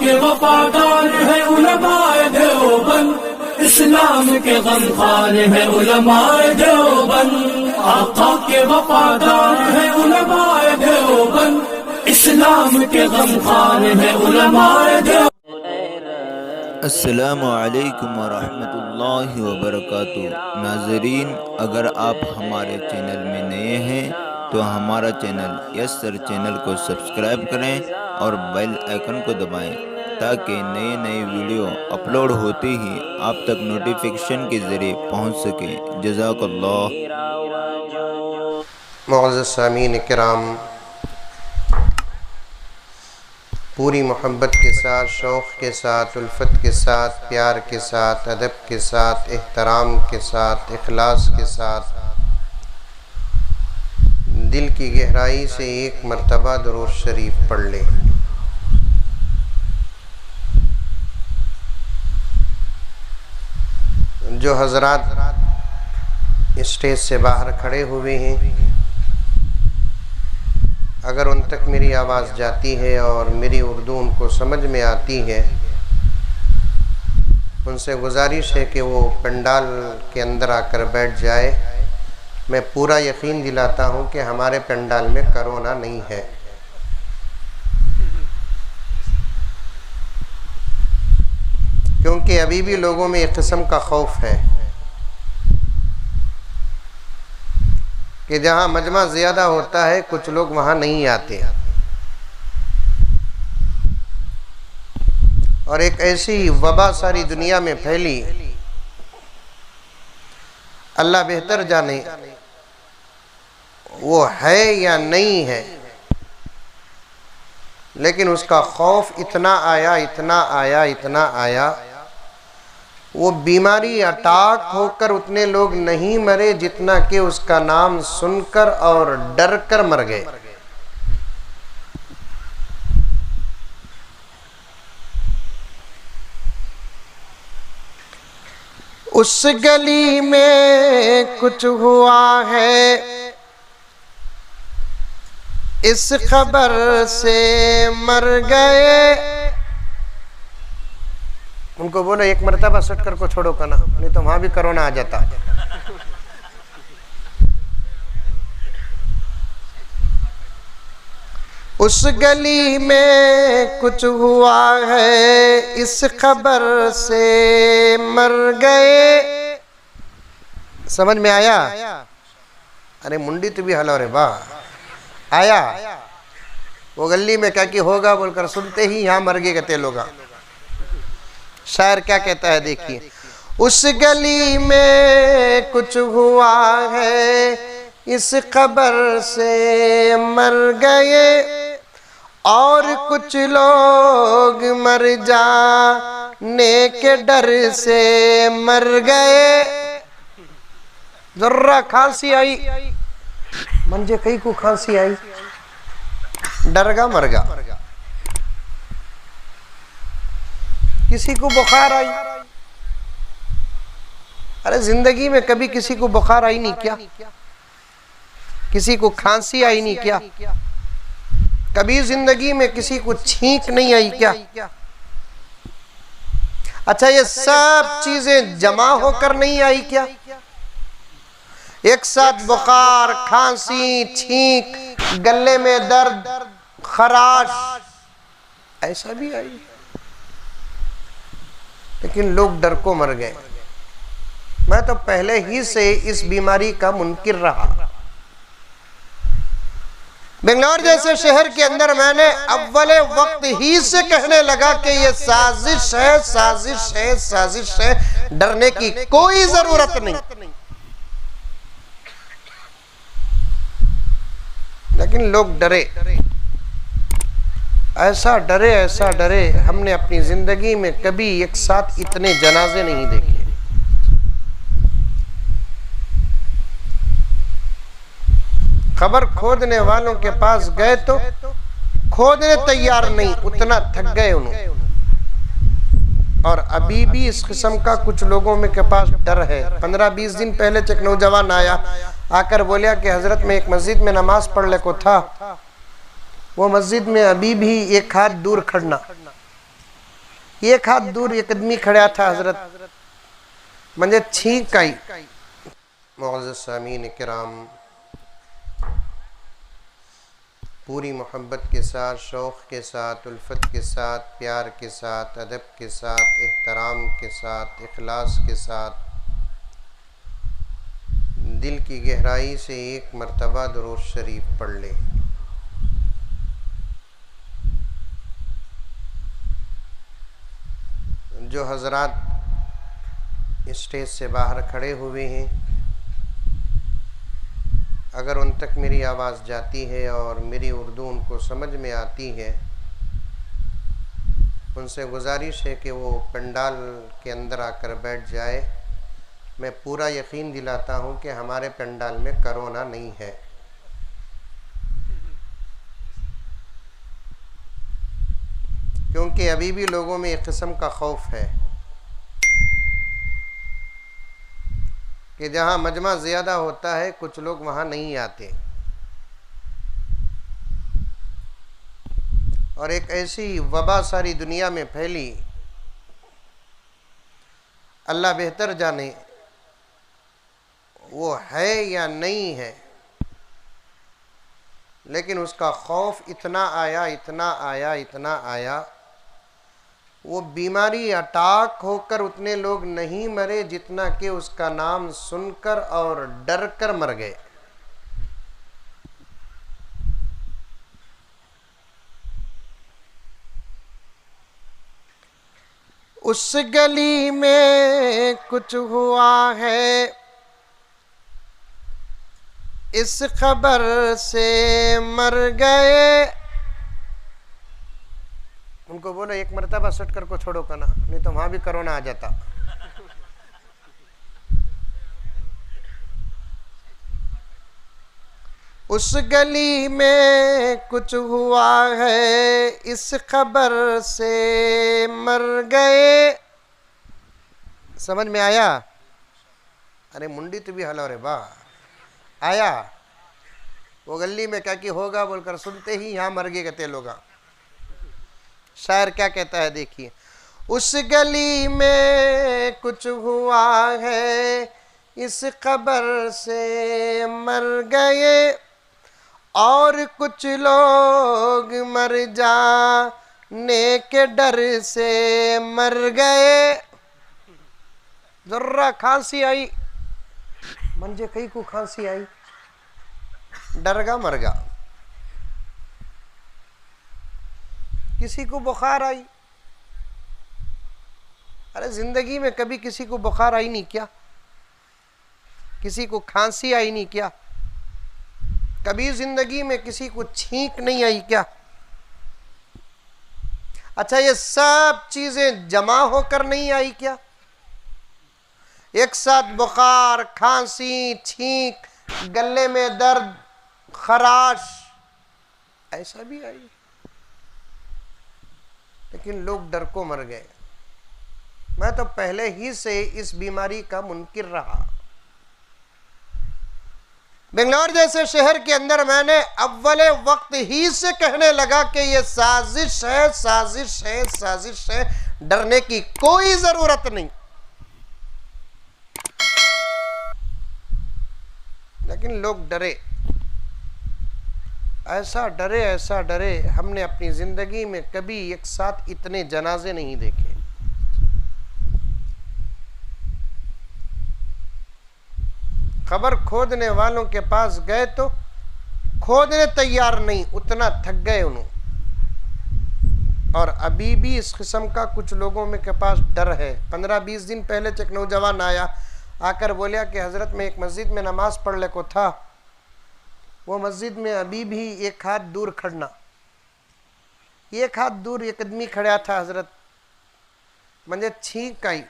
के वफादार है उलमाए देवबंद, इस्लाम के गमखार है उलमाए देवबंद। आका के वफादार है उलमाए देवबंद, इस्लाम के गमखार है उलमाए देवबंद। अस्सलामु अलैकुम वरहमतुल्लाहि वबरकातुहू। नाज़रीन, अगर आप हमारे चैनल में नए हैं तो हमारा चैनल यस्सर चैनल को सब्सक्राइब करें और बेल आइकन को दबाएं ताकि नए नए वीडियो अपलोड होते ही आप तक नोटिफिकेशन के ज़रिए पहुंच सके। जज़ाकल्लाह। मुअज़्ज़ज़ सामीन किराम, पूरी मोहब्बत के साथ, शौक़ के साथ, उल्फत के साथ, प्यार के साथ, अदब के साथ, एहतराम के साथ, इखलास के साथ, दिल की गहराई से एक मर्तबा दुरूद शरीफ पढ़ लें। जो हज़रात स्टेज से बाहर खड़े हुए हैं, अगर उन तक मेरी आवाज़ जाती है और मेरी उर्दू उनको समझ में आती है, उनसे गुजारिश है कि वो पंडाल के अंदर आकर बैठ जाए। मैं पूरा यकीन दिलाता हूँ कि हमारे पंडाल में कोरोना नहीं है। क्योंकि अभी भी लोगों में एक किस्म का खौफ है कि जहाँ मजमा ज़्यादा होता है कुछ लोग वहाँ नहीं आते, और एक ऐसी वबा सारी दुनिया में फैली, अल्लाह बेहतर जाने वो है या नहीं है, लेकिन उसका खौफ इतना आया, इतना आया, इतना आया, वो बीमारी अटैक होकर उतने लोग नहीं मरे जितना कि उसका नाम सुनकर और डर कर मर गए। उस गली में कुछ हुआ है, इस खबर से मर गए। उनको बोलो एक मरतबा सटकर को छोड़ो का ना, नहीं तो वहां भी कोरोना आ जाता। उस गली में कुछ हुआ है, इस खबर से मर गए। समझ में आया? अरे मुंडी तो भी हलो रे वाह। आया वो गली में क्या कि होगा बोलकर सुनते ही यहाँ मर गए कहते लोग। शायर क्या कहता है, देखिए। उस गली में कुछ हुआ है, इस खबर से मर गए, और कुछ लोग मर जाने के डर से मर गए। जर्रा खांसी आई, मंजे कई को खांसी आई, डरगा मरगा। किसी को बुखार आई, अरे जिंदगी में कभी किसी को बुखार आई नहीं क्या? किसी को खांसी आई नहीं क्या? कभी जिंदगी में किसी को छींक नहीं आई क्या? अच्छा, ये सब चीजें जमा होकर नहीं आई क्या? एक साथ बुखार, खांसी, छींक, गले में दर्द, खराश, ऐसा भी आई, लेकिन लोग डर को मर गए। मैं तो पहले ही से इस बीमारी का मुनकिर रहा। बेंगलोर जैसे शहर के अंदर मैंने अव्वले वक्त ही से कहने लगा कि ये साजिश है, साजिश है, साजिश है, डरने की कोई जरूरत नहीं। लेकिन लोग डरे, ऐसा डरे, ऐसा डरे, हमने अपनी जिंदगी में कभी एक साथ इतने जनाजे नहीं देखे। खबर खोदने वालों के पास गए तो खोदने तैयार नहीं, उतना थक गए उन्होंने। और अभी भी इस किस्म का कुछ लोगों में के पास डर है। 15-20 दिन पहले एक नौजवान आया, आकर बोलिया कि हजरत में एक मस्जिद में नमाज पढ़ ले को था, वो मस्जिद में अभी भी एक हाथ दूर खड़ना, एक हात दूर एक आदमी खड़ा था हजरत, म्हणजे छींक आई। मुअज़्ज़ज़ सामीन किराम, पूरी मोहब्बत के साथ, शौक़ के साथ, उल्फत के साथ, प्यार के साथ, अदब के साथ, एहतराम के साथ, इखलास के साथ, दिल की गहराई से एक मर्तबा दुरूद शरीफ पढ़ ले। जो हजरात स्टेज से बाहर खड़े हुए हैं, अगर उन तक मेरी आवाज़ जाती है और मेरी उर्दू उनको समझ में आती है, उनसे गुजारिश है कि वो पंडाल के अंदर आकर बैठ जाए। मैं पूरा यकीन दिलाता हूँ कि हमारे पंडाल में कोरोना नहीं है। क्योंकि अभी भी लोगों में एक किस्म का खौफ है कि जहाँ मजमा ज़्यादा होता है कुछ लोग वहाँ नहीं आते, और एक ऐसी वबा सारी दुनिया में फैली, अल्लाह बेहतर जाने वो है या नहीं है, लेकिन उसका खौफ इतना आया, इतना आया, इतना आया, वो बीमारी अटैक होकर उतने लोग नहीं मरे जितना कि उसका नाम सुनकर और डर कर मर गए। उस गली में कुछ हुआ है, इस खबर से मर गए। उनको बोलो एक मरतबा सटकर को छोड़ो का ना, नहीं तो वहां भी कोरोना आ जाता। उस गली में कुछ हुआ है, इस खबर से मर गए। समझ में आया? अरे मुंडी तो भी हलो रे बा आया। वो गली में क्या कि होगा बोलकर सुनते ही यहाँ मर गए कहते लोग। शायर क्या कहता है देखिए, उस गली में कुछ हुआ है, इस खबर से मर गए, और कुछ लोग मर जाने के डर से मर गए। जर्रा खांसी आई, मंजे कई को खांसी आई, डरगा मरगा। किसी को बुखार आई, अरे जिंदगी में कभी किसी को बुखार आई नहीं क्या? किसी को खांसी आई नहीं क्या? कभी जिंदगी में किसी को छींक नहीं आई क्या? अच्छा, ये सब चीजें जमा होकर नहीं आई क्या? एक साथ बुखार, खांसी, छींक, गले में दर्द, खराश, ऐसा भी आई, लेकिन लोग डर को मर गए। मैं तो पहले ही से इस बीमारी का मुनकिर रहा। बेंगलोर जैसे शहर के अंदर मैंने अव्वले वक्त ही से कहने लगा कि ये साजिश है, साजिश है, साजिश है, डरने की कोई जरूरत नहीं। लेकिन लोग डरे, ऐसा डरे, ऐसा डरे, हमने अपनी जिंदगी में कभी एक साथ इतने जनाजे नहीं देखे। खबर खोदने वालों के पास गए तो खोदने तैयार नहीं, उतना थक गए उन्होंने। और अभी भी इस किस्म का कुछ लोगों में के पास डर है। 15-20 दिन पहले एक नौजवान आया, आकर बोलिया कि हजरत मैं एक मस्जिद में नमाज पढ़ ले को था, वो मस्जिद में अभी भी एक हाथ दूर खड़ना, एक हाथ दूर एक आदमी खड़ा था हजरत, म्हणजे छींक आई।